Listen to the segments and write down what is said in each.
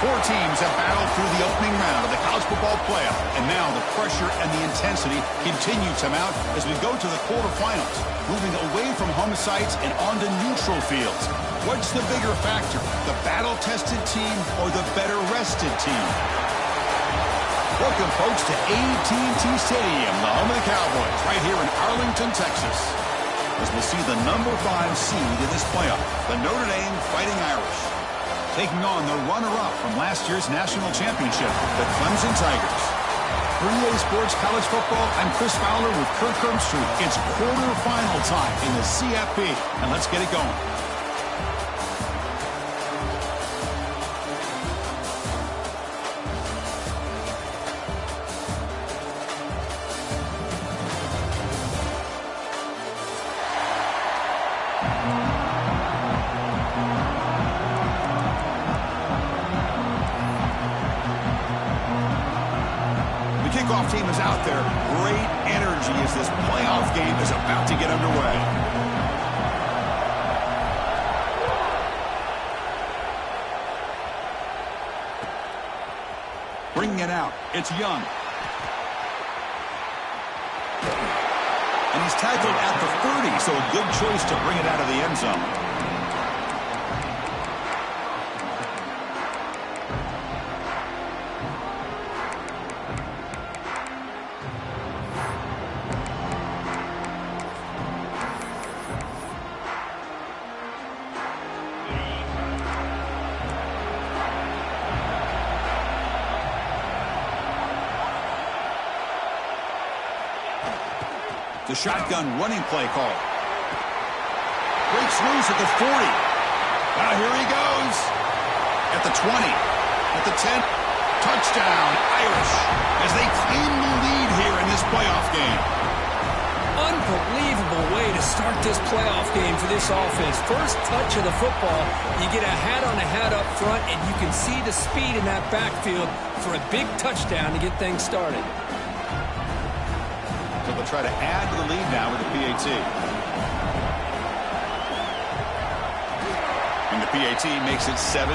Four teams have battled through the opening round of the college football playoff, and now the pressure and the intensity continue to mount as we go to the quarterfinals, moving away from home sites and onto neutral fields. What's the bigger factor, the battle-tested team or the better-rested team? Welcome, folks, to AT&T Stadium, the home of the Cowboys, right here in Arlington, Texas, as we'll see the number 5 seed in this playoff, the Notre Dame Fighting Irish, taking on the runner-up from last year's national championship, the Clemson Tigers. For EA Sports College Football, I'm Chris Fowler with Kirk Herbstreit. It's quarterfinal time in the CFP, and let's get it going. Kickoff team is out there. Great energy as this playoff game is about to get underway. Bringing it out, it's Young. And he's tackled at the 30, so a good choice to bring it out of the end zone. The shotgun running play call. Breaks loose at the 40. Now here he goes. At the 20. At the 10. Touchdown, Irish, as they claim the lead here in this playoff game. Unbelievable way to start this playoff game for this offense. First touch of the football, you get a hat-on-a-hat up front, and you can see the speed in that backfield for a big touchdown to get things started. So they'll try to add to the lead now with the PAT. And the PAT makes it 7-0.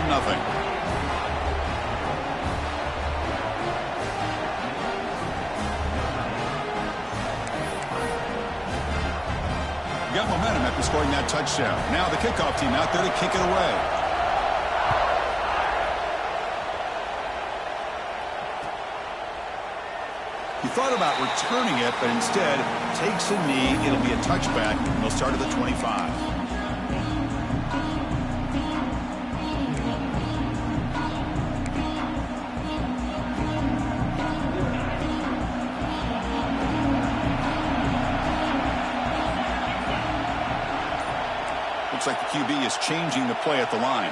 Got momentum after scoring that touchdown. Now the kickoff team out there to kick it away. He thought about returning it, but instead takes a knee. It'll be a touchback, and they'll start at the 25. Looks like the QB is changing the play at the line.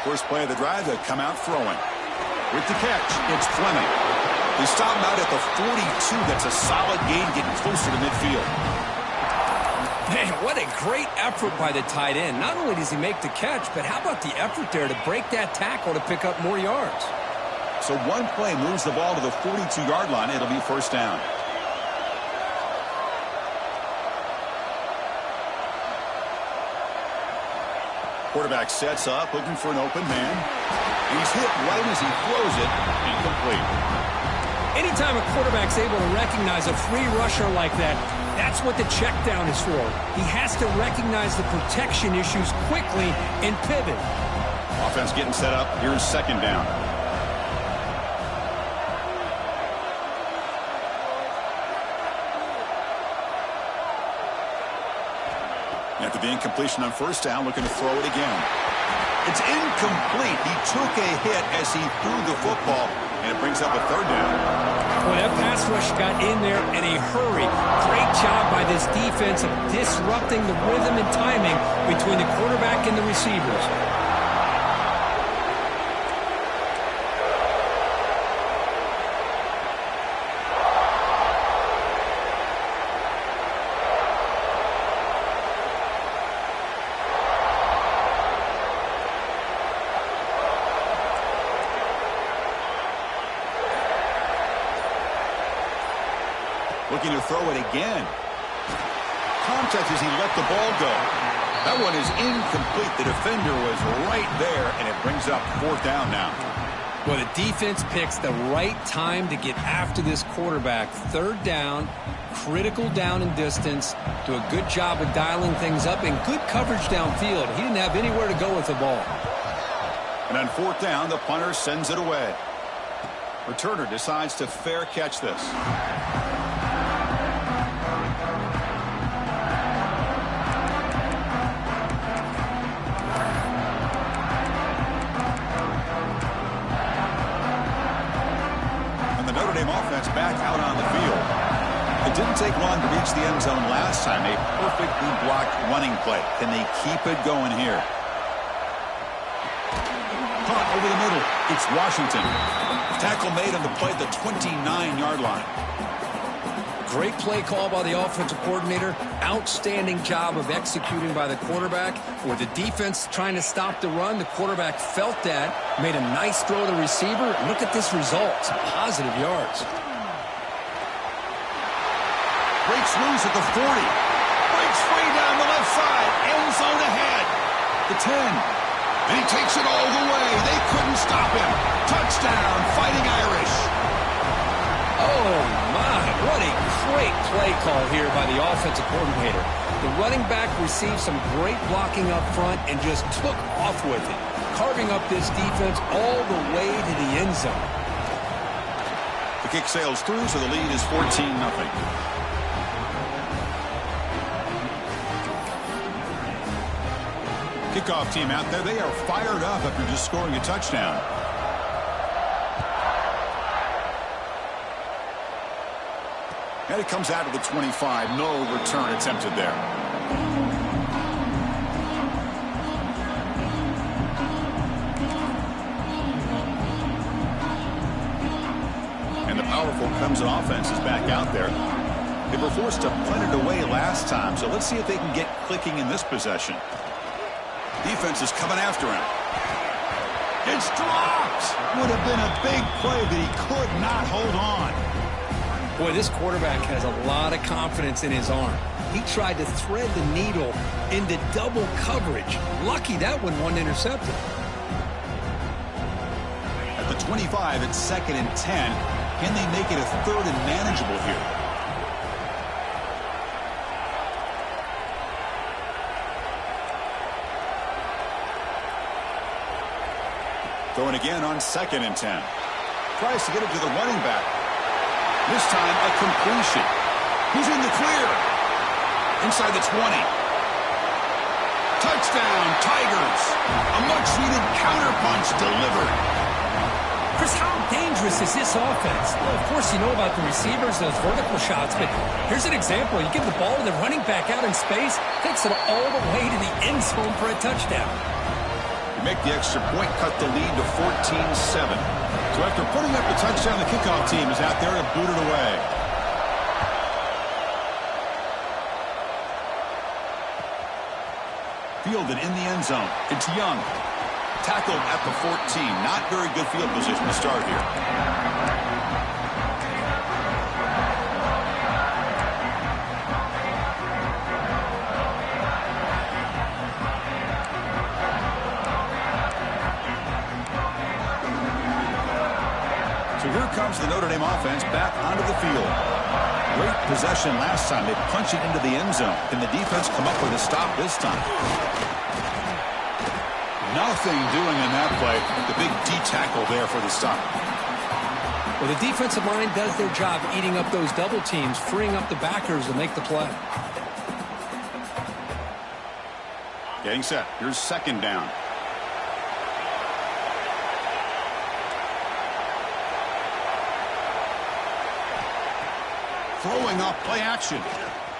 First play of the drive, they come out throwing. With the catch, it's Fleming. They stop him out at the 42. That's a solid gain, getting closer to midfield. Man, what a great effort by the tight end. Not only does he make the catch, but how about the effort there to break that tackle to pick up more yards? So one play moves the ball to the 42-yard line. It'll be first down. Quarterback sets up, looking for an open man. He's hit right as he throws it. Incomplete. Anytime a quarterback's able to recognize a free rusher like that, that's what the check down is for. He has to recognize the protection issues quickly and pivot. Offense getting set up. Here's second down. After the incompletion on first down, looking to throw it again. It's incomplete. He took a hit as he threw the football, and it brings up a third down. Well, that pass rush got in there in a hurry. Great job by this defense of disrupting the rhythm and timing between the quarterback and the receivers. Looking to throw it again. Contact as he let the ball go. That one is incomplete. The defender was right there, and it brings up 4th down now. Well, the defense picks the right time to get after this quarterback. 3rd down, critical down and distance. Do a good job of dialing things up and good coverage downfield. He didn't have anywhere to go with the ball. And on 4th down, the punter sends it away. Returner decides to fair catch this. And the Notre Dame offense back out on the field. It didn't take long to reach the end zone last time. A perfectly blocked running play. Can they keep it going here? Caught over the middle. It's Washington. Tackle made on the play at the 29-yard line. Great play call by the offensive coordinator. Outstanding job of executing by the quarterback. With the defense trying to stop the run, the quarterback felt that, made a nice throw to the receiver. Look at this result. Some positive yards. Breaks loose at the 40. Breaks free down the left side. End zone ahead. The 10. And he takes it all the way. They couldn't stop him. Touchdown, Fighting Irish. Oh, my. What a great play call here by the offensive coordinator. The running back received some great blocking up front and just took off with it, carving up this defense all the way to the end zone. The kick sails through, so the lead is 14-0. Kickoff team out there. They are fired up after just scoring a touchdown. And it comes out of the 25. No return attempted there. And the powerful Clemson offense is back out there. They were forced to punt it away last time, so let's see if they can get clicking in this possession. Defense is coming after him. It's dropped. Would have been a big play, but he could not hold on. Boy, this quarterback has a lot of confidence in his arm. He tried to thread the needle into double coverage. Lucky that one wasn't intercepted. At the 25, it's 2nd and 10. Can they make it a 3rd and manageable here? Throwing again on 2nd and 10. Tries to get it to the running back. This time a completion. He's in the clear. Inside the 20. Touchdown, Tigers. A much-needed counterpunch delivered. Chris, how dangerous is this offense? Well, of course, you know about the receivers, those vertical shots, but here's an example. You give the ball to the running back out in space, takes it all the way to the end zone for a touchdown. Make the extra point, cut the lead to 14-7. So after putting up the touchdown, the kickoff team is out there to boot it away. Fielded in the end zone. It's Young. Tackled at the 14. Not very good field position to start here. So here comes the Notre Dame offense back onto the field. Great possession last time. They punch it into the end zone. Can the defense come up with a stop this time? Nothing doing in that play. The big D tackle there for the stop. Well, the defensive line does their job eating up those double teams, freeing up the backers to make the play. Getting set. Here's 2nd down. Throwing up play action.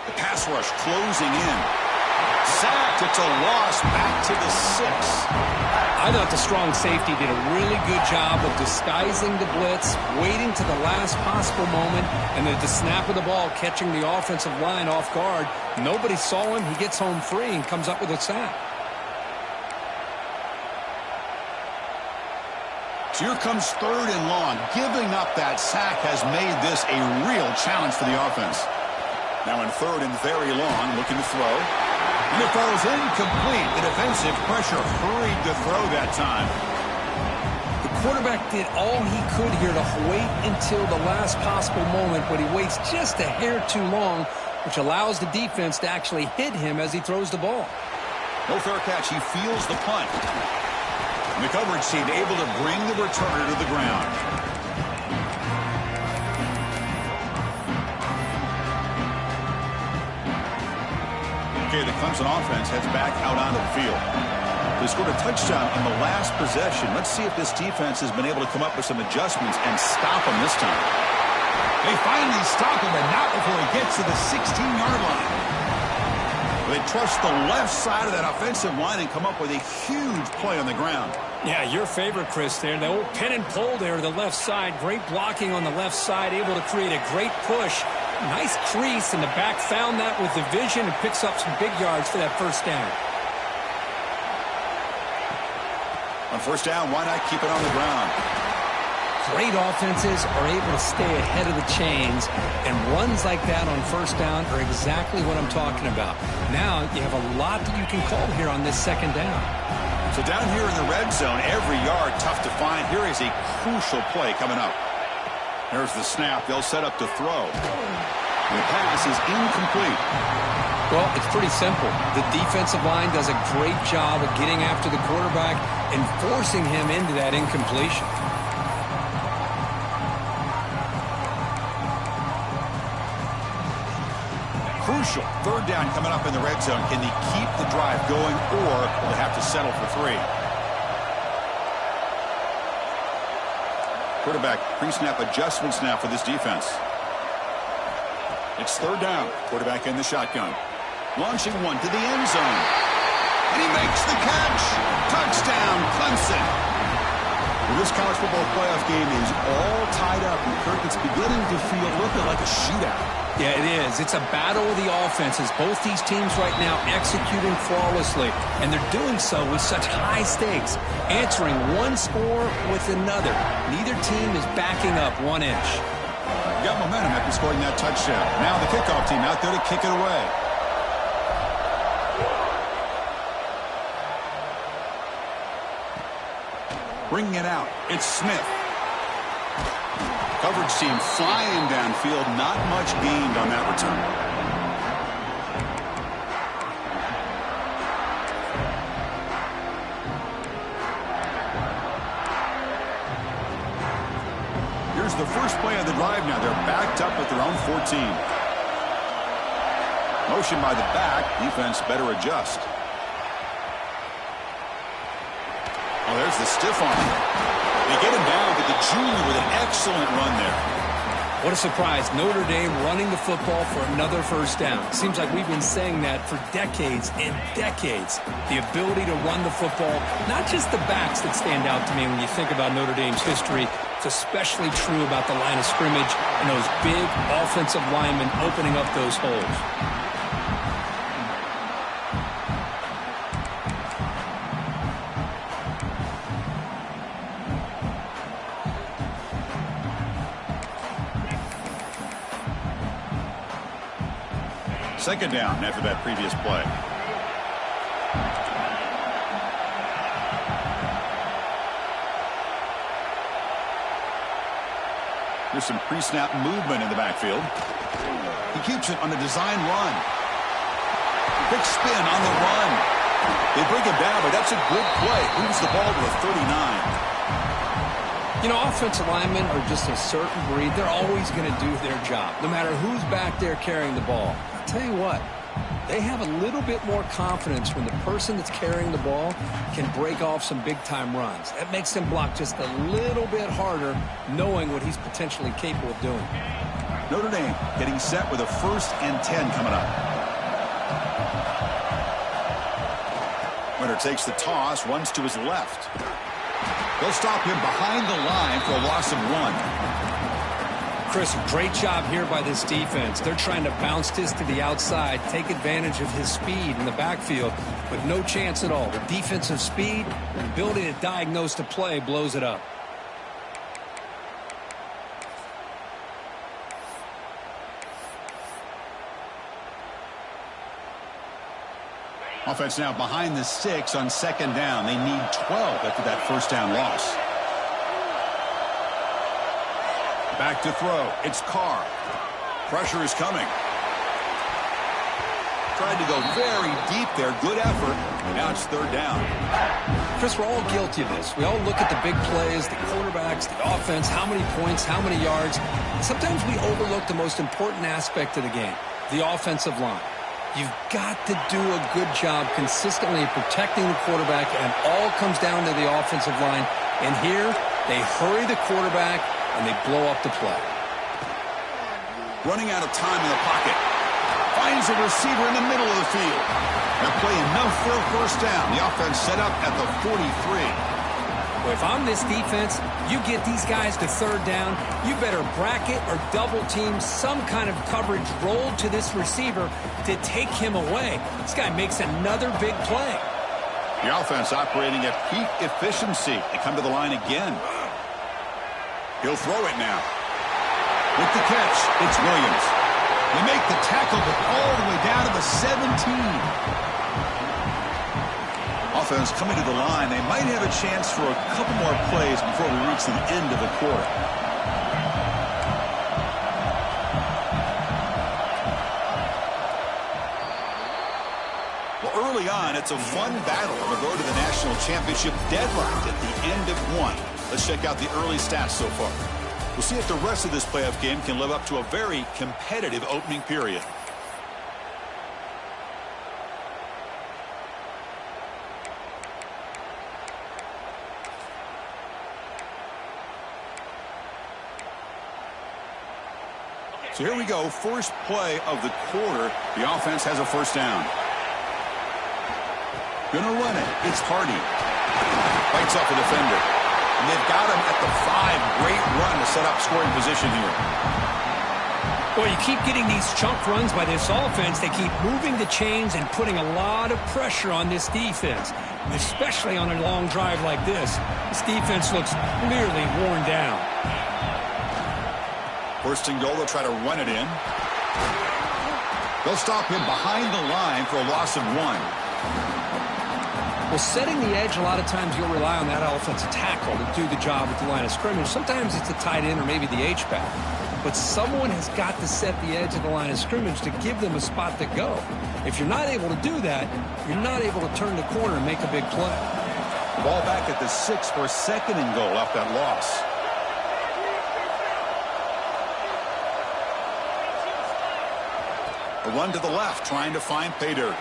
The pass rush closing in. Sacked. It's a loss back to the 6. I thought the strong safety did a really good job of disguising the blitz, waiting to the last possible moment, and at the snap of the ball, catching the offensive line off guard. Nobody saw him. He gets home free and comes up with a sack. So here comes 3rd and long. Giving up that sack has made this a real challenge for the offense. Now in 3rd and very long, looking to throw. And it falls incomplete. The defensive pressure hurried the throw that time. The quarterback did all he could here to wait until the last possible moment, but he waits just a hair too long, which allows the defense to actually hit him as he throws the ball. No fair catch. He feels the punt. And the coverage team able to bring the returner to the ground. Okay, the Clemson offense heads back out onto the field. They scored a touchdown on the last possession. Let's see if this defense has been able to come up with some adjustments and stop them this time. They finally stop him, and not before he gets to the 16-yard line. They trust the left side of that offensive line and come up with a huge play on the ground. Yeah, your favorite, Chris, there. The old pin and pull there to the left side. Great blocking on the left side, able to create a great push. Nice crease, and the back found that with the vision and picks up some big yards for that first down. On first down, why not keep it on the ground? Great offenses are able to stay ahead of the chains, and runs like that on first down are exactly what I'm talking about. Now you have a lot that you can call here on this second down. So down here in the red zone, every yard tough to find. Here is a crucial play coming up. There's the snap. They'll set up to throw. The pass is incomplete. Well, it's pretty simple. The defensive line does a great job of getting after the quarterback and forcing him into that incompletion. Crucial. Third down coming up in the red zone. Can they keep the drive going, or will they have to settle for 3? Quarterback pre-snap adjustments now for this defense. It's third down. Quarterback in the shotgun. Launching one to the end zone. And he makes the catch. Touchdown, Clemson. Well, this college football playoff game is all tied up. And Kirk, it's beginning to feel a little bit like a shootout. Yeah, it is. It's a battle of the offenses. Both these teams right now executing flawlessly, and they're doing so with such high stakes, answering one score with another. Neither team is backing up 1 inch. Got momentum after scoring that touchdown. Now the kickoff team out there to kick it away. Bringing it out, it's Smith. Coverage team flying downfield, not much gained on that return. Here's the first play of the drive now. They're backed up at their own 14. Motion by the back. Defense better adjust. Oh, there's the stiff arm. They get him down, but the junior with an excellent run there. What a surprise. Notre Dame running the football for another first down. Seems like we've been saying that for decades and decades. The ability to run the football, not just the backs that stand out to me when you think about Notre Dame's history. It's especially true about the line of scrimmage and those big offensive linemen opening up those holes. Second down after that previous play. There's some pre-snap movement in the backfield. He keeps it on a design run. Big spin on the run. They bring him down, but that's a good play. Moves the ball to a 39. You know, offensive linemen are just a certain breed. They're always going to do their job, no matter who's back there carrying the ball. I'll tell you what, they have a little bit more confidence when the person that's carrying the ball can break off some big-time runs. That makes them block just a little bit harder, knowing what he's potentially capable of doing. Notre Dame getting set with a 1st and 10 coming up. Winner takes the toss, runs to his left. They'll stop him behind the line for a loss of 1. Chris, great job here by this defense. They're trying to bounce this to the outside, take advantage of his speed in the backfield, but no chance at all. The defensive speed and ability to diagnose the play blows it up. Offense now behind the 6 on second down. They need 12 after that first down loss. Back to throw. It's Carr. Pressure is coming. Tried to go very deep there. Good effort. Now it's third down. Chris, we're all guilty of this. We all look at the big plays, the quarterbacks, the offense, how many points, how many yards. Sometimes we overlook the most important aspect of the game, the offensive line. You've got to do a good job consistently protecting the quarterback, and all comes down to the offensive line. And here, they hurry the quarterback, and they blow up the play. Running out of time in the pocket. Finds a receiver in the middle of the field. That play enough for a first down. The offense set up at the 43. Well, if I'm this defense, you get these guys to third down, you better bracket or double team some kind of coverage rolled to this receiver to take him away. This guy makes another big play. The offense operating at peak efficiency. They come to the line again. He'll throw it now. With the catch, it's Williams. They make the tackle, but all the way down to the 17. Offense coming to the line. They might have a chance for a couple more plays before we reach the end of the quarter. Well, early on, it's a fun battle on the road to the national championship, deadlocked at the end of one. Let's check out the early stats so far. We'll see if the rest of this playoff game can live up to a very competitive opening period. So here we go, first play of the quarter. The offense has a first down. Gonna run it. It's Hardy. Fights up a defender. And they've got him at the 5. Great run to set up scoring position here. Well, you keep getting these chunk runs by this offense. They keep moving the chains and putting a lot of pressure on this defense, especially on a long drive like this. This defense looks clearly worn down. First and goal, they'll try to run it in. They'll stop him behind the line for a loss of 1. Well, setting the edge, a lot of times you'll rely on that offensive tackle to do the job at the line of scrimmage. Sometimes it's a tight end or maybe the H-back. But someone has got to set the edge of the line of scrimmage to give them a spot to go. If you're not able to do that, you're not able to turn the corner and make a big play. The ball back at the 6 for second and goal off that loss. A run to the left, trying to find pay dirt.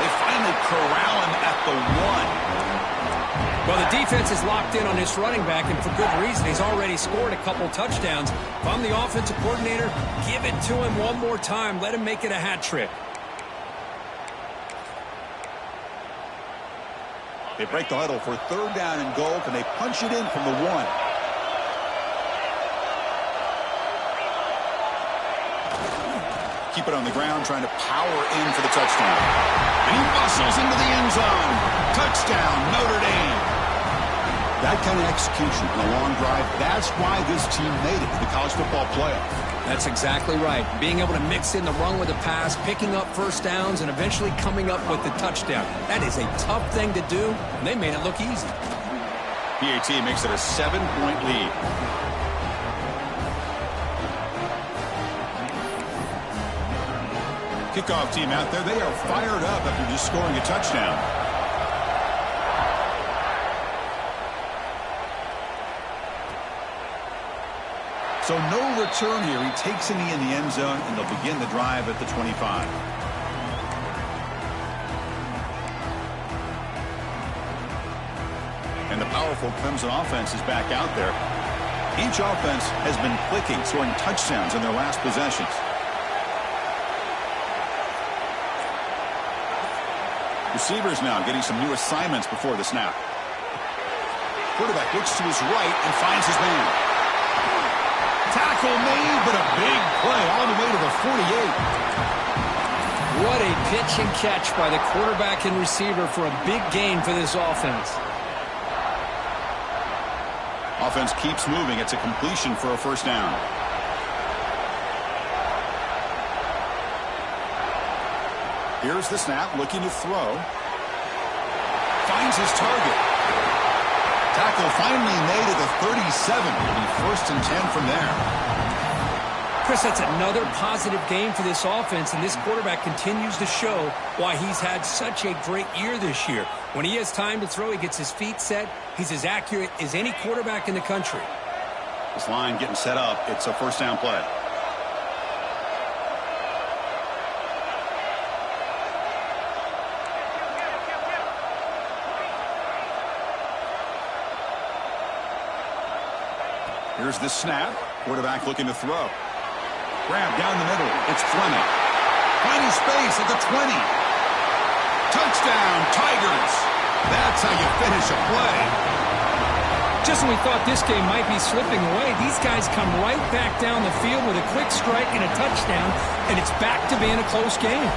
They finally corral him at the 1. Well, the defense is locked in on this running back, and for good reason. He's already scored a couple touchdowns. If I'm the offensive coordinator, give it to him one more time. Let him make it a hat trick. They break the huddle for third down and goal. Can they punch it in from the 1? Keep it on the ground, trying to power in for the touchdown. And he muscles into the end zone. Touchdown, Notre Dame. That kind of execution on a long drive, that's why this team made it to the college football playoff. That's exactly right. Being able to mix in the run with the pass, picking up first downs, and eventually coming up with the touchdown. That is a tough thing to do, and they made it look easy. PAT makes it a 7-point lead. Kickoff team out there, they are fired up after just scoring a touchdown. So no return here. He takes a knee in the end zone, and they'll begin the drive at the 25. And the powerful Clemson offense is back out there. Each offense has been clicking, scoring touchdowns in their last possessions. Receivers now getting some new assignments before the snap. Quarterback looks to his right and finds his man. Tackle made, but a big play all the way to the 48. What a pitch and catch by the quarterback and receiver for a big gain for this offense. Offense keeps moving. It's a completion for a first down. Here's the snap, looking to throw. Finds his target. Tackle finally made at the 37. It'll be 1st and 10 from there. Chris, that's another positive game for this offense, and this quarterback continues to show why he's had such a great year this year. When he has time to throw, he gets his feet set. He's as accurate as any quarterback in the country. This line getting set up. It's a 1st down play. Here's the snap. Quarterback looking to throw. Grab down the middle. It's Fleming. Finding space at the 20. Touchdown, Tigers. That's how you finish a play. Just when we thought this game might be slipping away, these guys come right back down the field with a quick strike and a touchdown, and it's back to being a close game.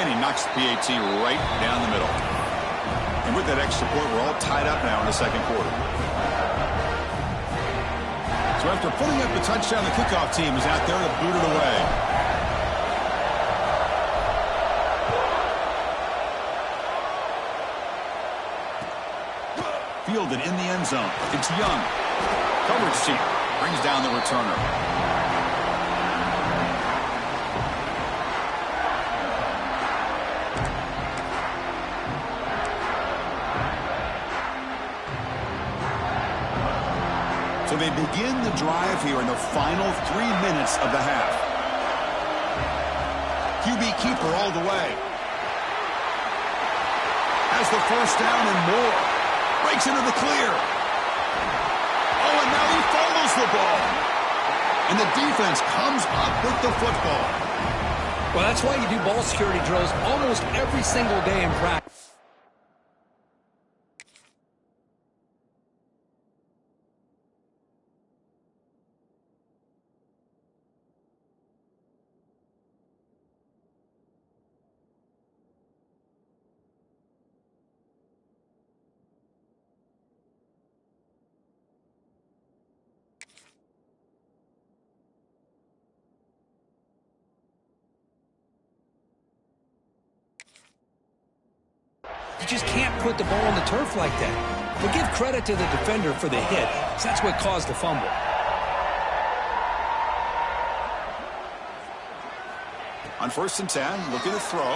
And he knocks the PAT right down the middle. And with that extra point, we're all tied up now in the 2nd quarter. So after putting up the touchdown, the kickoff team is out there to boot it away. Fielded in the end zone. It's Young. Coverage team brings down the returner. So they begin the drive here in the final 3 minutes of the half. QB keeper all the way. Has the 1st down and more. Breaks into the clear. Oh, and now he follows the ball. And the defense comes up with the football. Well, that's why you do ball security drills almost every single day in practice. You just can't put the ball on the turf like that. But give credit to the defender for the hit, so that's what caused the fumble. On 1st and 10, looking to throw.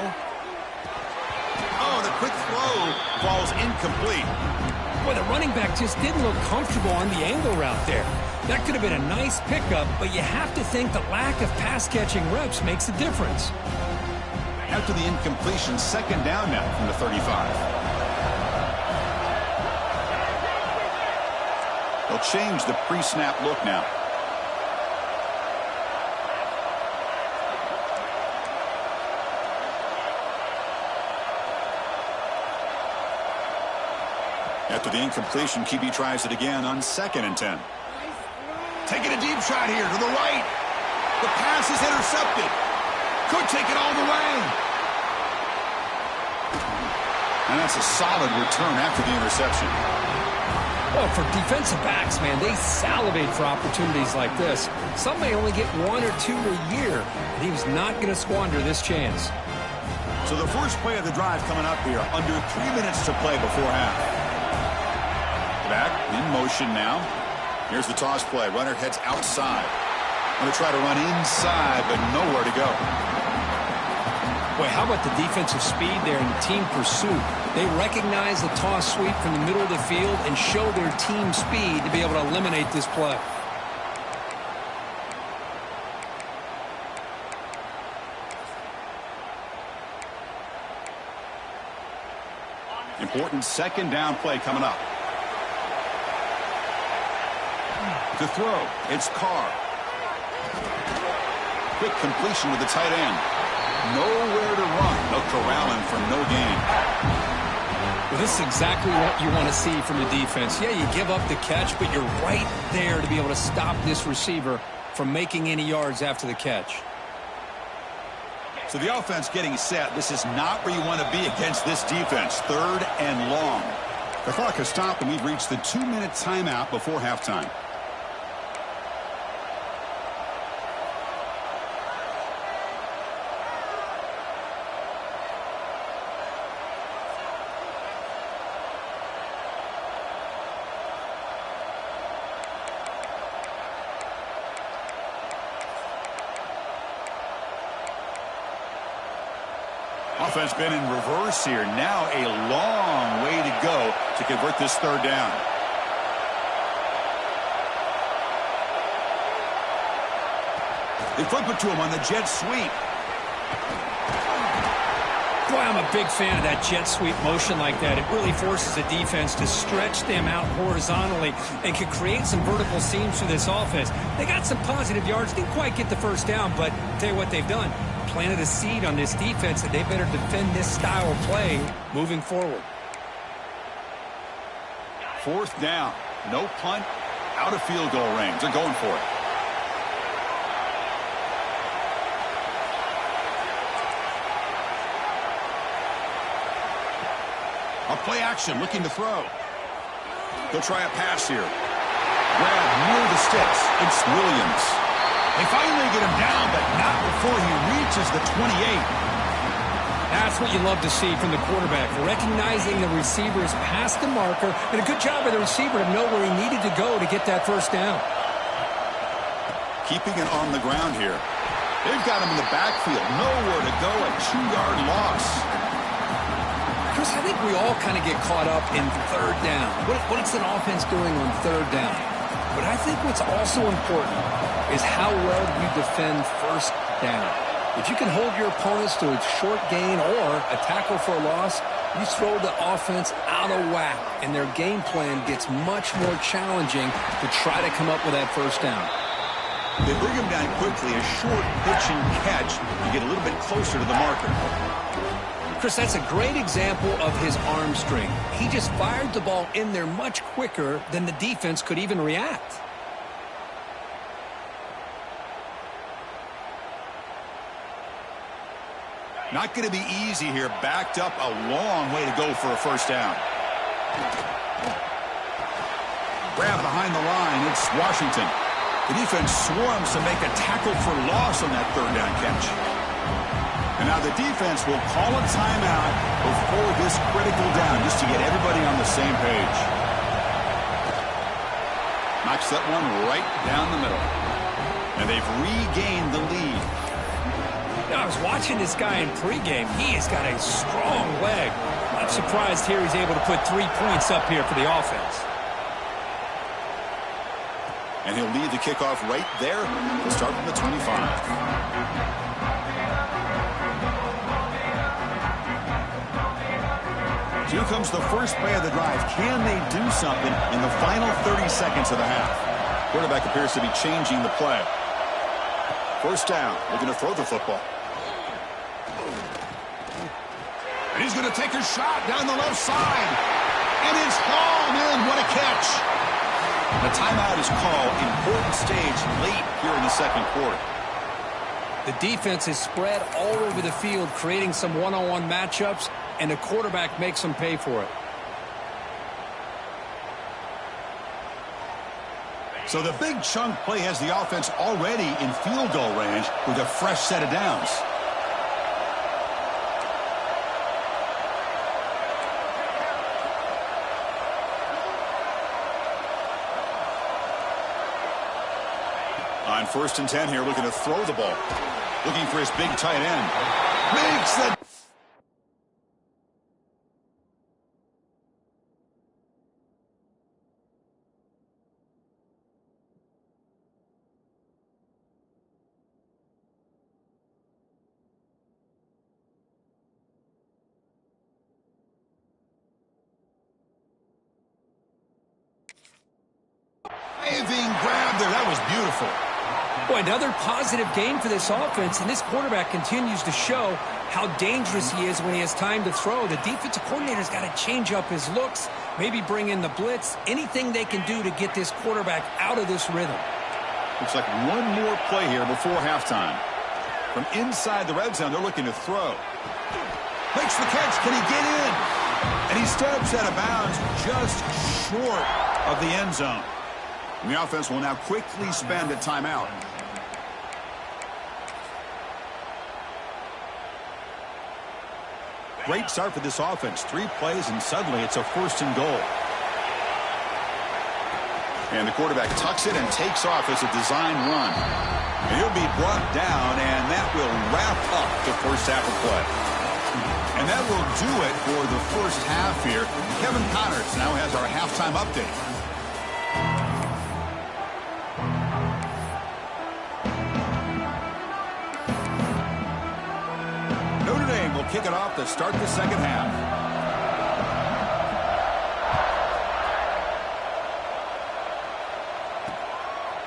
Oh, the quick throw falls incomplete. Boy, the running back just didn't look comfortable on the angle route there. That could have been a nice pickup, but you have to think the lack of pass-catching reps makes a difference. After the incompletion, 2nd down now from the 35. They'll change the pre-snap look now. After the incompletion, QB tries it again on 2nd and 10. Taking a deep shot here to the right. The pass is intercepted. Could take it all the way. And that's a solid return after the interception. Well, for defensive backs, man, they salivate for opportunities like this. Some may only get 1 or 2 a year, and he was not going to squander this chance. So the first play of the drive coming up here, under 3 minutes to play before half. Back in motion now. Here's the toss play. Runner heads outside. Going to try to run inside, but nowhere to go. Boy, how about the defensive speed there and the team pursuit? They recognize the toss sweep from the middle of the field and show their team speed to be able to eliminate this play. Important 2nd down play coming up. To throw, it's Carr. Quick completion to the tight end. Nowhere to run. They'll corral him for no gain. Well, this is exactly what you want to see from the defense. Yeah, you give up the catch, but you're right there to be able to stop this receiver from making any yards after the catch. So the offense getting set. This is not where you want to be against this defense. 3rd and long. The clock has stopped, and we've reached the 2-minute timeout before halftime. Offense been in reverse here. Now a long way to go to convert this third down. They flip it to him on the jet sweep. Boy, I'm a big fan of that jet sweep motion like that. It really forces the defense to stretch them out horizontally and can create some vertical seams for this offense. They got some positive yards. Didn't quite get the first down, but I'll tell you what they've done. Planted a seed on this defense that they better defend this style of play moving forward. Fourth down. No punt. Out of field goal range. They're going for it. A play action, looking to throw. They'll try a pass here. Grab near the sticks. It's Williams. They finally get him down, but not before he reaches the 28. That's what you love to see from the quarterback. Recognizing the receivers past the marker, and a good job by the receiver to know where he needed to go to get that first down. Keeping it on the ground here. They've got him in the backfield. Nowhere to go. A 2-yard loss. Chris, I think we all kind of get caught up in third down. What's an offense doing on third down? But I think what's also important is how well you defend first down. If you can hold your opponents to a short gain or a tackle for a loss, you throw the offense out of whack, and their game plan gets much more challenging to try to come up with that first down. They bring him down quickly, a short pitch and catch to get a little bit closer to the marker. Chris, that's a great example of his arm strength. He just fired the ball in there much quicker than the defense could even react. Not going to be easy here. Backed up a long way to go for a first down. Grab behind the line. It's Washington. The defense swarms to make a tackle for loss on that third down catch. And now the defense will call a timeout before this critical down just to get everybody on the same page. Knocks that one right down the middle. And they've regained the lead. Now, I was watching this guy in pregame. He has got a strong leg. I'm surprised here he's able to put 3 points up here for the offense. And he'll lead the kickoff right there. He'll start from the 25. Here comes the first play of the drive. Can they do something in the final 30 seconds of the half? Quarterback appears to be changing the play. First down. Looking to throw the football. And he's going to take a shot down the left side. And it's hauled in. What a catch. The timeout is called. Important stage late here in the second quarter. The defense is spread all over the field, creating some one-on-one matchups, and the quarterback makes them pay for it. So the big chunk play has the offense already in field goal range with a fresh set of downs. On 1st and 10 here, looking to throw the ball. Looking for his big tight end. Makes the... Diving grab there. That was beautiful. Boy, another positive game for this offense, and this quarterback continues to show how dangerous he is when he has time to throw. The defensive coordinator's got to change up his looks, maybe bring in the blitz, anything they can do to get this quarterback out of this rhythm. Looks like one more play here before halftime. From inside the red zone, they're looking to throw. Makes the catch. Can he get in? And he steps out of bounds just short of the end zone. And the offense will now quickly spend a timeout. Great start for this offense. 3 plays, and suddenly it's a 1st and goal. And the quarterback tucks it and takes off as a design run. And he'll be brought down, and that will wrap up the first half of play. And that will do it for the first half here. Kevin Connors now has our halftime update. Notre Dame will kick it off to start the second half.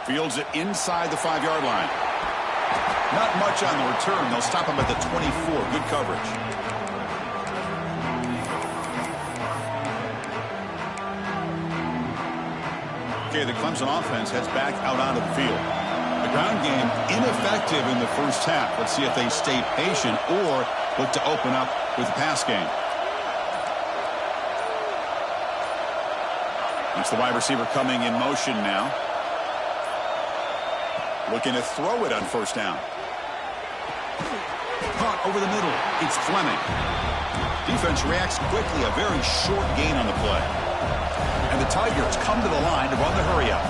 Fields it inside the 5-yard line. Not much on the return. They'll stop him at the 24. Good coverage. Okay, the Clemson offense heads back out onto the field. The ground game ineffective in the first half. Let's see if they stay patient or look to open up with the pass game. It's the wide receiver coming in motion now. Looking to throw it on first down. Caught over the middle. It's Fleming. Defense reacts quickly. A very short gain on the play. And the Tigers come to the line to run the hurry up.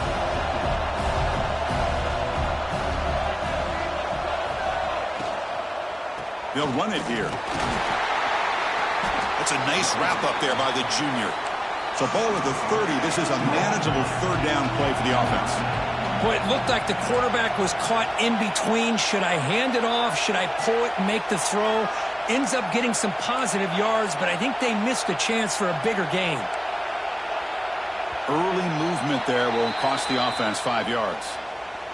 They'll run it here. That's a nice wrap up there by the junior. So ball at the 30. This is a manageable third down play for the offense. Boy, it looked like the quarterback was caught in between. Should I hand it off? Should I pull it and make the throw? Ends up getting some positive yards, but I think they missed a chance for a bigger gain. Early movement there will cost the offense 5 yards.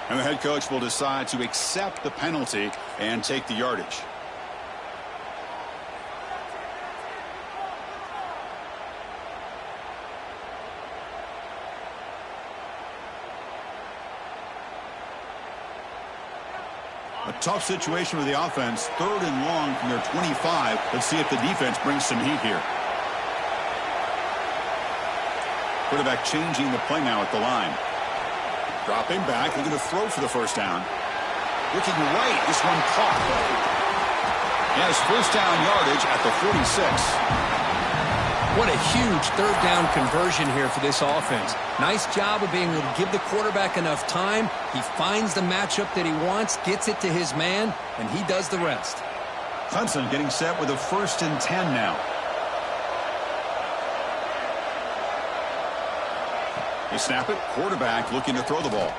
And the head coach will decide to accept the penalty and take the yardage. A tough situation with the offense. 3rd and long from their 25. Let's see if the defense brings some heat here. Quarterback changing the play now at the line. Dropping back, looking to throw for the first down. Looking right, this one caught. He has first down yardage at the 46. What a huge third down conversion here for this offense. Nice job of being able to give the quarterback enough time. He finds the matchup that he wants, gets it to his man, and he does the rest. Clemson getting set with a 1st and 10 now. They snap it. Quarterback looking to throw the ball.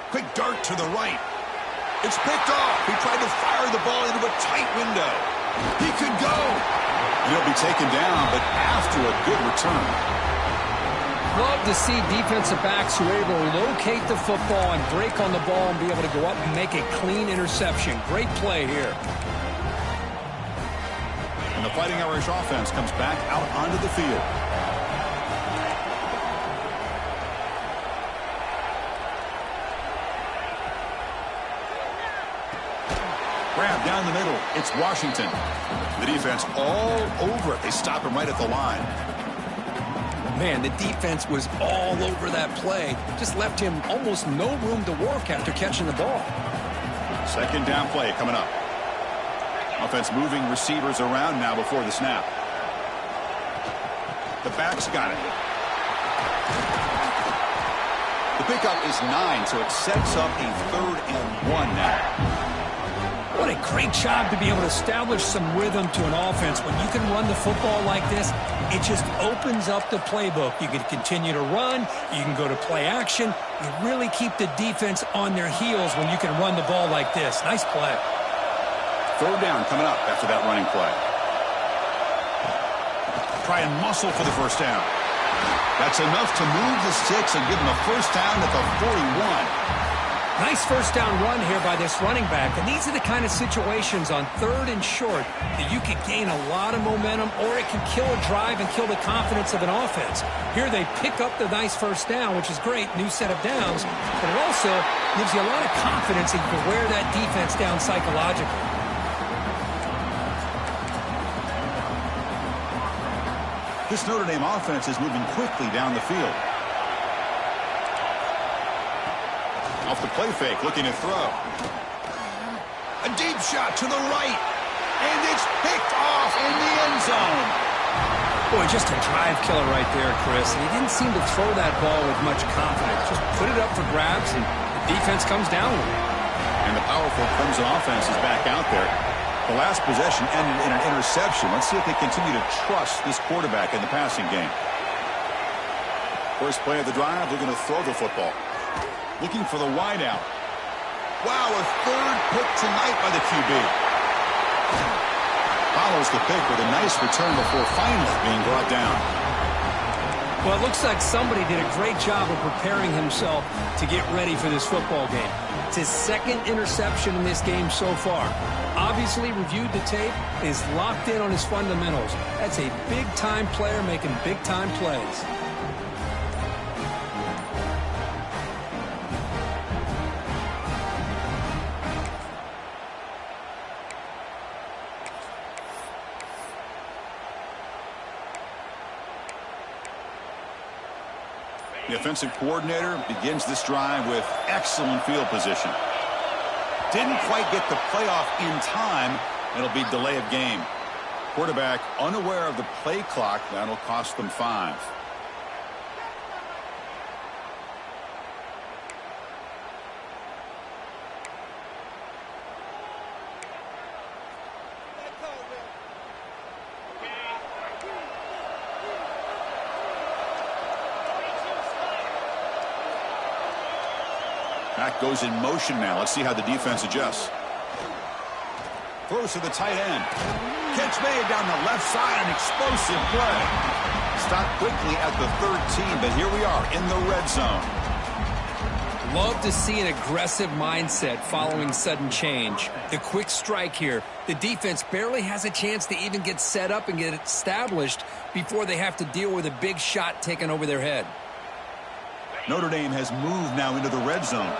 Quick dart to the right. It's picked off. He tried to fire the ball into a tight window. He could go. He'll be taken down, but after a good return. Love to see defensive backs who are able to locate the football and break on the ball and be able to go up and make a clean interception. Great play here. And the Fighting Irish offense comes back out onto the field. Grab down the middle. It's Washington. The defense all over it. They stop him right at the line. Man, the defense was all over that play. Just left him almost no room to work after catching the ball. Second down play coming up. Offense moving receivers around now before the snap. The back's got it. The pickup is 9, so it sets up a 3rd and 1 now. What a great job to be able to establish some rhythm to an offense. When you can run the football like this, it just opens up the playbook. You can continue to run. You can go to play action. You really keep the defense on their heels when you can run the ball like this. Nice play. 3rd down coming up after that running play. Try and muscle for the first down. That's enough to move the sticks and give them a first down at the 41. Nice first down run here by this running back. And these are the kind of situations on 3rd and short that you can gain a lot of momentum, or it can kill a drive and kill the confidence of an offense. Here they pick up the nice first down, which is great, new set of downs, but it also gives you a lot of confidence that you can wear that defense down psychologically. This Notre Dame offense is moving quickly down the field. Off the play fake, looking to throw. A deep shot to the right. And it's picked off in the end zone. Boy, just a drive killer right there, Chris. And he didn't seem to throw that ball with much confidence. Just put it up for grabs, and the defense comes down with it. And the powerful Clemson offense is back out there. The last possession ended in an interception. Let's see if they continue to trust this quarterback in the passing game. First play of the drive, they're going to throw the football. Looking for the wideout. Wow, a third pick tonight by the QB. Follows the pick with a nice return before finally being brought down. Well, it looks like somebody did a great job of preparing himself to get ready for this football game. It's his second interception in this game so far. Obviously reviewed the tape, is locked in on his fundamentals. That's a big-time player making big-time plays. The offensive coordinator begins this drive with excellent field position. Didn't quite get the playoff in time. It'll be delay of game. Quarterback unaware of the play clock. That'll cost them 5. Back goes in motion now. Let's see how the defense adjusts. Throws to the tight end. Catch made down the left side. An explosive play. Stopped quickly at the 13, but here we are in the red zone. Love to see an aggressive mindset following sudden change. The quick strike here. The defense barely has a chance to even get set up and get established before they have to deal with a big shot taken over their head. Notre Dame has moved now into the red zone.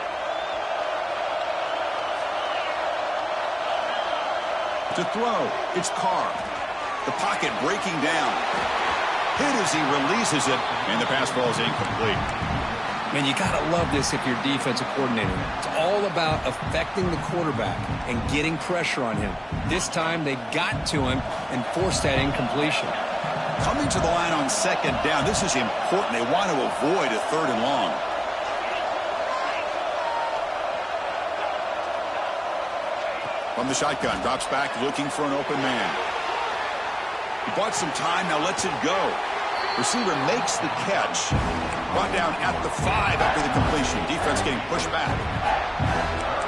To throw, it's Carr. The pocket breaking down. Hit as he releases it, and the pass ball is incomplete. Man, you got to love this if you're defensive coordinator. It's all about affecting the quarterback and getting pressure on him. This time they got to him and forced that incompletion. Coming to the line on second down. This is important. They want to avoid a 3rd and long. From the shotgun, drops back looking for an open man. He bought some time, now lets it go. Receiver makes the catch. Brought down at the 5 after the completion. Defense getting pushed back.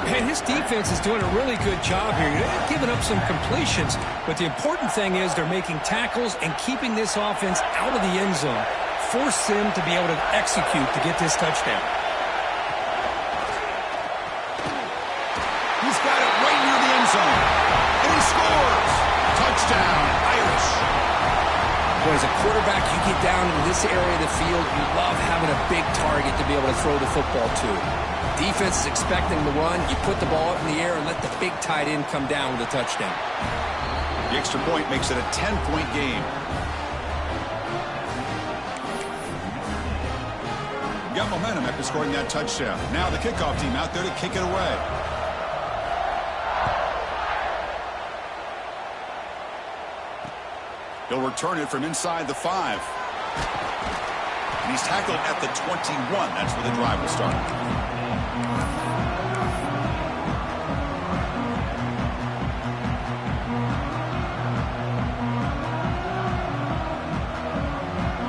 Man, his defense is doing a really good job here. They're giving up some completions, but the important thing is they're making tackles and keeping this offense out of the end zone. Force them to be able to execute to get this touchdown. He's got it right near the end zone. And he scores. Touchdown, Irish. Boy, as a quarterback, you get down into this area of the field, you love having a big target to be able to throw the football to. Defense is expecting the run. You put the ball up in the air and let the big tight end come down with a touchdown. The extra point makes it a 10-point game. Got momentum after scoring that touchdown. Now the kickoff team out there to kick it away. He'll return it from inside the 5. And he's tackled at the 21. That's where the drive will start.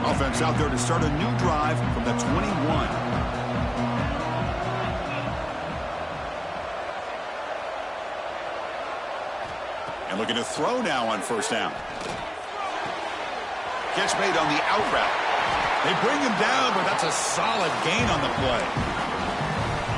Offense out there to start a new drive from the 21. And looking to throw now on first down. Catch made on the out route. They bring him down, but that's a solid gain on the play.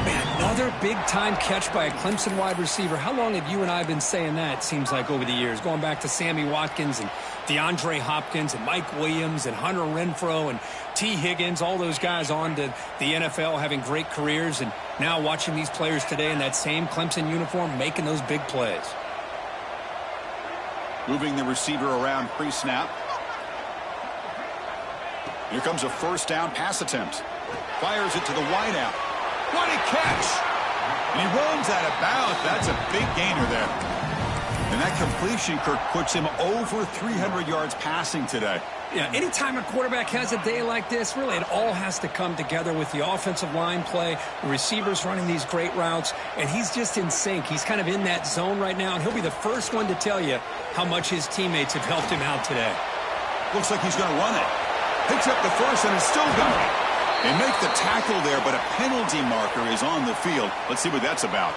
Man, another big-time catch by a Clemson wide receiver. How long have you and I been saying that, it seems like, over the years? Going back to Sammy Watkins and DeAndre Hopkins and Mike Williams and Hunter Renfrow and T. Higgins, all those guys on to the NFL having great careers, and now watching these players today in that same Clemson uniform making those big plays. Moving the receiver around pre-snap. Here comes a first down pass attempt. Fires it to the wideout. What a catch! And he runs out of bounds. That's a big gainer there. And that completion, Kirk, puts him over 300 yards passing today. Yeah, anytime a quarterback has a day like this, really it all has to come together with the offensive line play, the receivers running these great routes, and he's just in sync. He's kind of in that zone right now, and he'll be the first one to tell you how much his teammates have helped him out today. Looks like he's going to run it. Picks up the first, and it's still going. They make the tackle there, but a penalty marker is on the field. Let's see what that's about.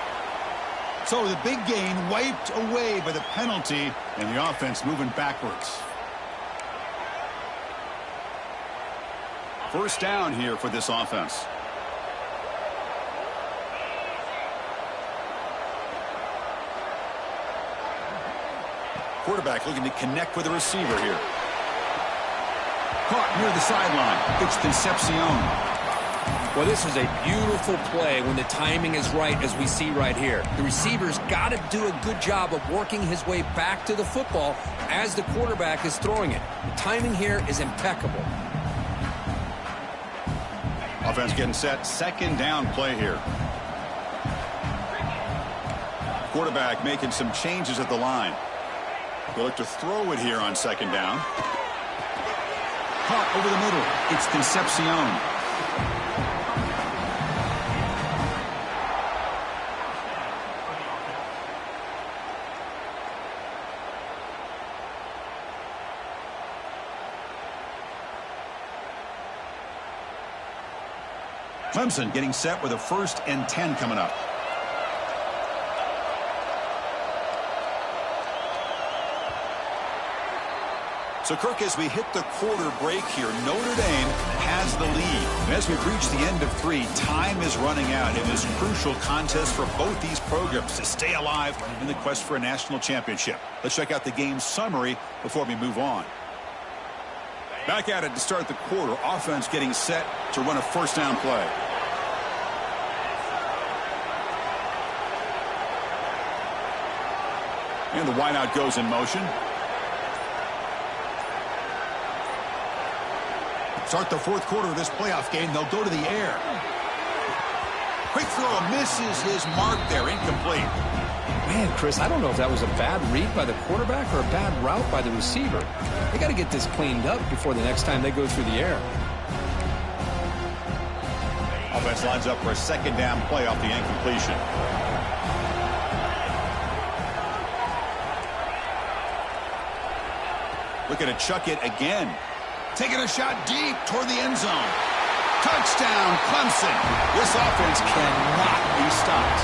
So the big gain wiped away by the penalty, and the offense moving backwards. First down here for this offense. Quarterback looking to connect with the receiver here. Caught near the sideline. It's Concepcion. Well, this is a beautiful play when the timing is right, as we see right here. The receiver's got to do a good job of working his way back to the football as the quarterback is throwing it. The timing here is impeccable. Offense getting set. Second down play here. Quarterback making some changes at the line. They'll look to throw it here on second down. Caught over the middle. It's Concepcion. Clemson getting set with a 1st and 10 coming up. So, Kirk, as we hit the quarter break here, Notre Dame has the lead. And as we've reached the end of 3, time is running out in this crucial contest for both these programs to stay alive in the quest for a national championship. Let's check out the game summary before we move on. Back at it to start the quarter. Offense getting set to run a first down play. And the wideout goes in motion. Start the 4th quarter of this playoff game. They'll go to the air. Quick throw, misses his mark there. Incomplete. Man, Chris, I don't know if that was a bad read by the quarterback or a bad route by the receiver. They got to get this cleaned up before the next time they go through the air. Offense lines up for a second down play off the incompletion. Looking to chuck it again. Taking a shot deep toward the end zone. Touchdown, Clemson. This offense cannot be stopped.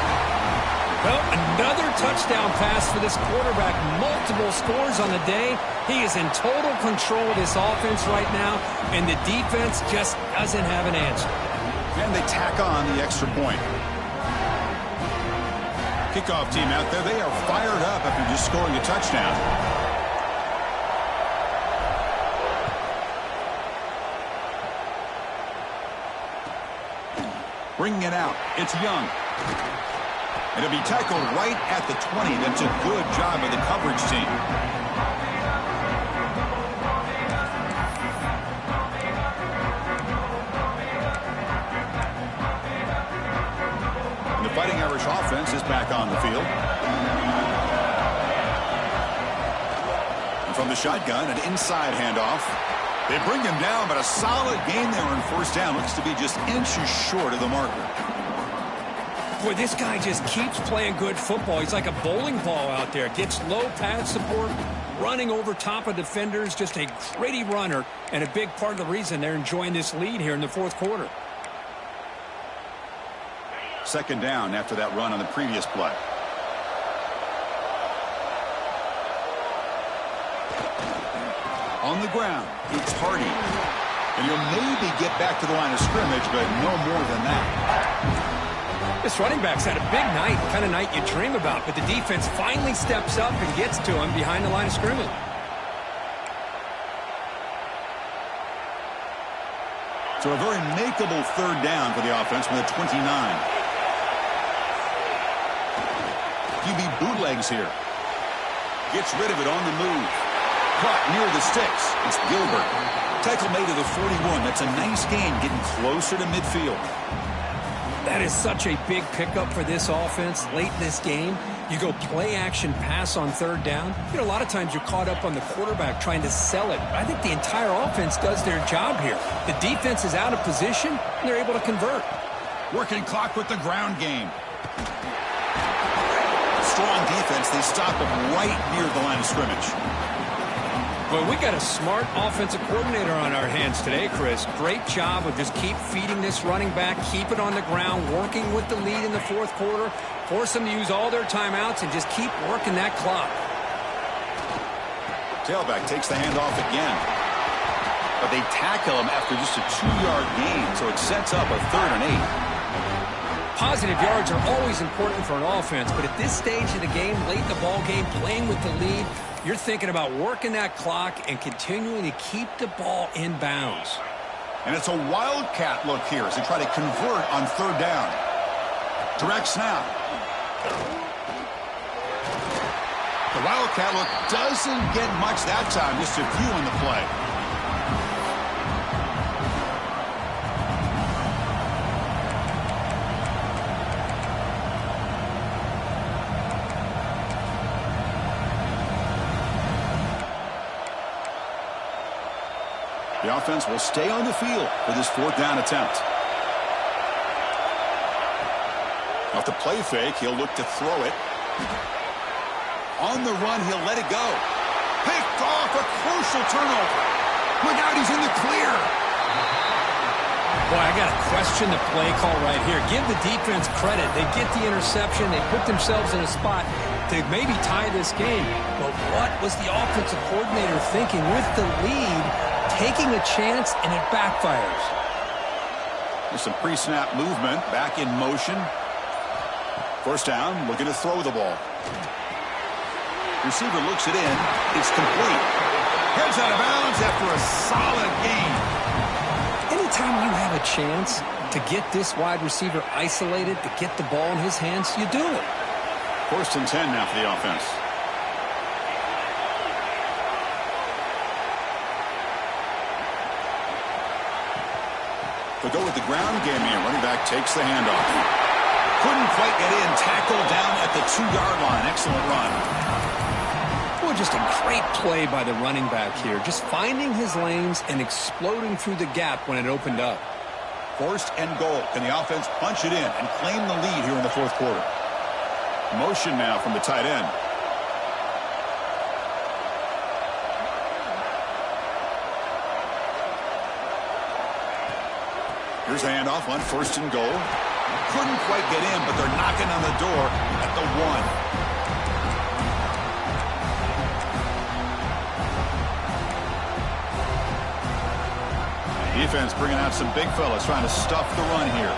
Well, another touchdown pass for this quarterback. Multiple scores on the day. He is in total control of this offense right now, and the defense just doesn't have an answer. And they tack on the extra point. Kickoff team out there, they are fired up after just scoring a touchdown. Bringing it out, it's Young. And it'll be tackled right at the 20. That's a good job of the coverage team. And the Fighting Irish offense is back on the field. And from the shotgun, an inside handoff. They bring him down, but a solid gain there on 1st down. Looks to be just inches short of the marker. Boy, this guy just keeps playing good football. He's like a bowling ball out there. Gets low pad support, running over top of defenders. Just a gritty runner, and a big part of the reason they're enjoying this lead here in the 4th quarter. Second down after that run on the previous play. On the ground, it's Hardy. And he'll maybe get back to the line of scrimmage, but no more than that. This running back's had a big night, the kind of night you dream about, but the defense finally steps up and gets to him behind the line of scrimmage. So a very makeable 3rd down for the offense with a 29. QB bootlegs here. Gets rid of it on the move. Caught near the sticks. It's Gilbert. Tackle made to the 41. That's a nice gain, getting closer to midfield. That is such a big pickup for this offense late in this game. You go play action pass on third down. You know, a lot of times you're caught up on the quarterback trying to sell it. I think the entire offense does their job here. The defense is out of position, and they're able to convert. Working clock with the ground game. Strong defense. They stop him right near the line of scrimmage. Well, we got a smart offensive coordinator on our hands today, Chris. Great job of just keep feeding this running back, keep it on the ground, working with the lead in the fourth quarter, force them to use all their timeouts, and just keep working that clock. Tailback takes the handoff again. But they tackle him after just a 2-yard gain, so it sets up a 3rd and 8. Positive yards are always important for an offense, but at this stage of the game, late in the ball game, playing with the lead, you're thinking about working that clock and continuing to keep the ball in bounds. And it's a wildcat look here as they try to convert on 3rd down. Direct snap. The wildcat look doesn't get much that time, just a few in the play. The offense will stay on the field for this 4th down attempt. Off the play fake, he'll look to throw it. On the run, he'll let it go. Picked off, a crucial turnover. Look out, he's in the clear. Boy, I got to question the play call right here. Give the defense credit. They get the interception. They put themselves in a spot to maybe tie this game. But what was the offensive coordinator thinking with the lead? Taking a chance, and it backfires. There's some pre-snap movement, back in motion. 1st down, looking to throw the ball. Receiver looks it in. It's complete. Heads out of bounds after a solid gain. Anytime you have a chance to get this wide receiver isolated, to get the ball in his hands, you do it. 1st and 10 now for the offense. They'll go with the ground game here. Running back takes the handoff. Couldn't quite get in. Tackled down at the 2-yard line. Excellent run. Well, just a great play by the running back here. Just finding his lanes and exploding through the gap when it opened up. 1st and goal. Can the offense punch it in and claim the lead here in the 4th quarter? Motion now from the tight end. Here's the handoff on 1st and goal. Couldn't quite get in, but they're knocking on the door at the 1. Defense bringing out some big fellas trying to stuff the run here.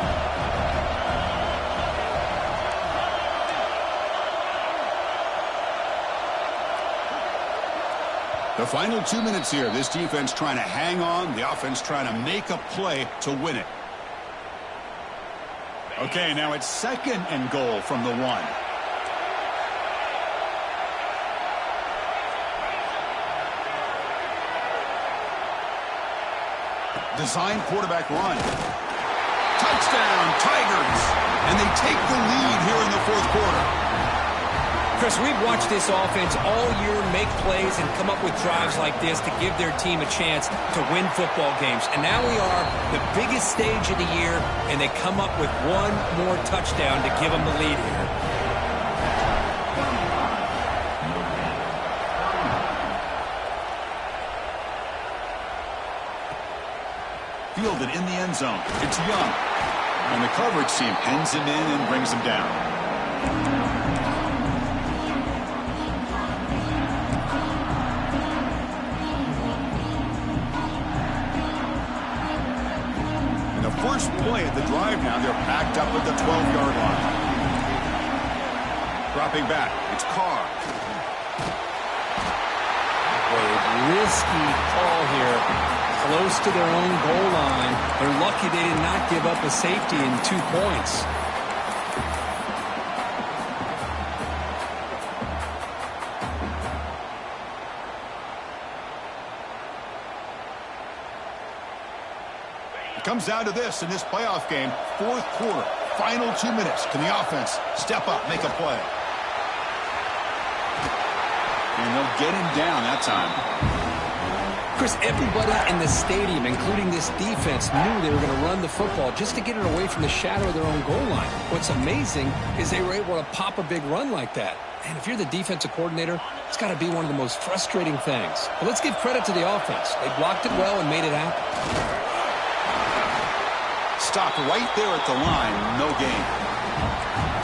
The final 2 minutes here. This defense trying to hang on. The offense trying to make a play to win it. Okay, now it's 2nd and goal from the 1. Design quarterback run. Touchdown, Tigers. And they take the lead here in the 4th quarter. Chris, we've watched this offense all year make plays and come up with drives like this to give their team a chance to win football games. And now we are the biggest stage of the year, and they come up with one more touchdown to give them the lead here. Fielded in the end zone. It's Young. And the coverage team pens him in and brings him down. First play of the drive now. They're backed up at the 12-yard line. Dropping back. It's Carr. A risky call here. Close to their own goal line. They're lucky they did not give up a safety in 2 points. Comes down to this in this playoff game, 4th quarter. Final 2 minutes. Can the offense step up, make a play? And they'll get him down that time. Chris, everybody in the stadium, including this defense, knew they were going to run the football just to get it away from the shadow of their own goal line. What's amazing is they were able to pop a big run like that. And if you're the defensive coordinator, it's got to be one of the most frustrating things. But let's give credit to the offense. They blocked it well and made it happen. Stopped right there at the line, no gain.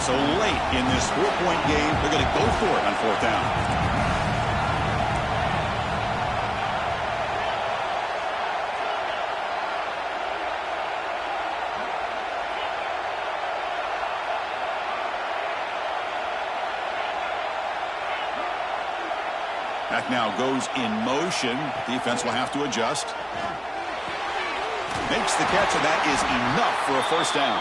So late in this 4-point game, they're going to go for it on 4th down. That now goes in motion. Defense will have to adjust. Makes the catch, and that is enough for a 1st down.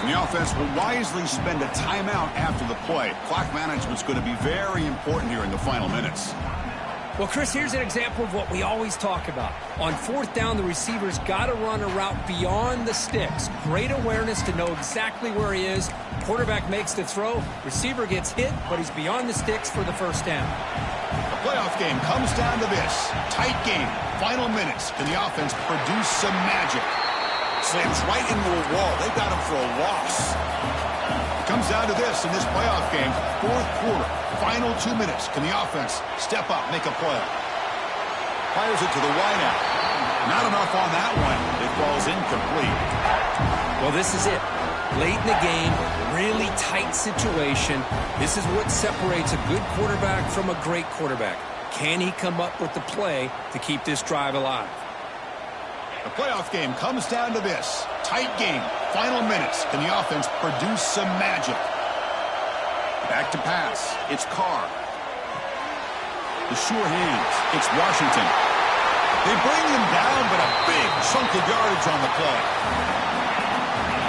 And the offense will wisely spend a timeout after the play. Clock management's going to be very important here in the final minutes. Well, Chris, here's an example of what we always talk about. On 4th down, the receiver's got to run a route beyond the sticks. Great awareness to know exactly where he is. Quarterback makes the throw. Receiver gets hit, but he's beyond the sticks for the 1st down. The playoff game comes down to this. Tight game. Final minutes. Can the offense produce some magic? Slams right into a wall. They got him for a loss. It comes down to this in this playoff game. 4th quarter. Final 2 minutes. Can the offense step up, make a play? Fires it to the wideout. Not enough on that one. It falls incomplete. Well, this is it. Late in the game, really tight situation. This is what separates a good quarterback from a great quarterback. Can he come up with the play to keep this drive alive? The playoff game comes down to this. Tight game. Final minutes. Can the offense produce some magic? Back to pass. It's Carr. The sure hands. It's Washington. They bring him down, but a big chunk of yardage on the play.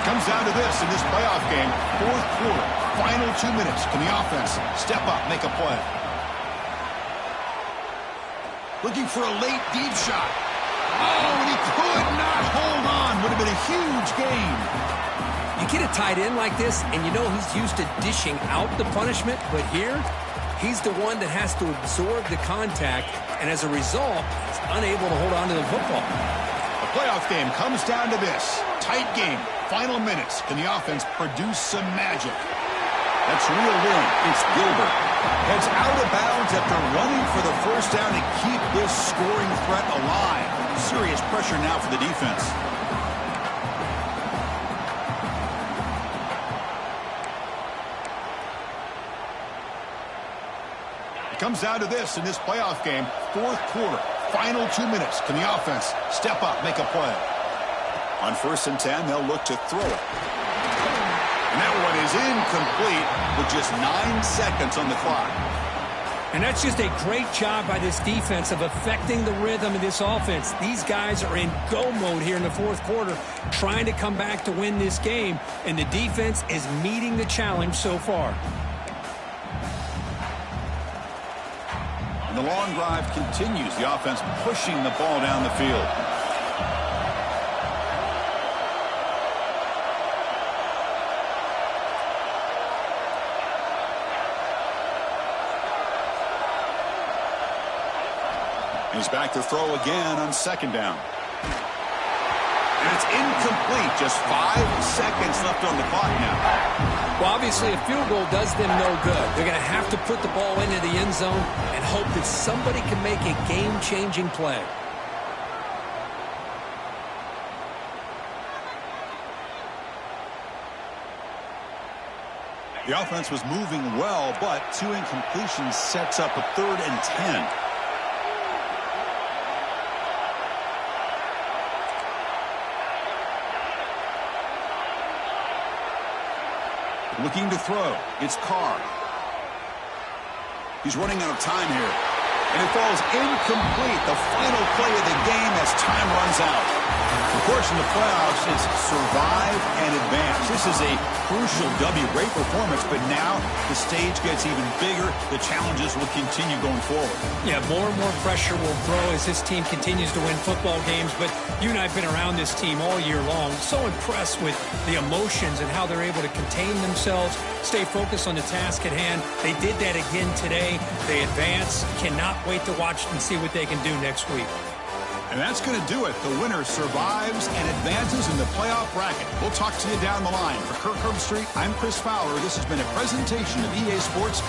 It comes down to this in this playoff game. 4th quarter. Final 2 minutes. Can the offense step up, make a play? Looking for a late deep shot. Oh, and he could not hold on. Would have been a huge gain. You get a tight end like this, and you know he's used to dishing out the punishment, but here, he's the one that has to absorb the contact, and as a result, he's unable to hold on to the football. The playoff game comes down to this. Tight game. Final minutes. Can the offense produce some magic? That's reeled in. It's Gilbert. Heads out of bounds after running for the 1st down to keep this scoring threat alive. Serious pressure now for the defense. It comes down to this in this playoff game. 4th quarter. Final 2 minutes. Can the offense step up, make a play? On 1st and 10, they'll look to throw it. And that one is incomplete with just 9 seconds on the clock. And that's just a great job by this defense of affecting the rhythm of this offense. These guys are in go mode here in the 4th quarter, trying to come back to win this game, and the defense is meeting the challenge so far. And the long drive continues. The offense pushing the ball down the field. He's back to throw again on 2nd down. And it's incomplete. Just 5 seconds left on the clock now. Well, obviously, a field goal does them no good. They're going to have to put the ball into the end zone and hope that somebody can make a game-changing play. The offense was moving well, but 2 incompletions sets up a 3rd and 10. Looking to throw. It's Carr. He's running out of time here. And it falls incomplete. The final play of the game as time runs out. Of course, in the playoffs, it's survive and advance. This is a crucial W. Great performance, but now the stage gets even bigger. The challenges will continue going forward. Yeah, more and more pressure will grow as this team continues to win football games. But you and I have been around this team all year long. So impressed with the emotions and how they're able to contain themselves, stay focused on the task at hand. They did that again today. They advance. Cannot wait to watch and see what they can do next week. And that's going to do it. The winner survives and advances in the playoff bracket. We'll talk to you down the line. For Kirk Herbstreit, I'm Chris Fowler. This has been a presentation of EA Sports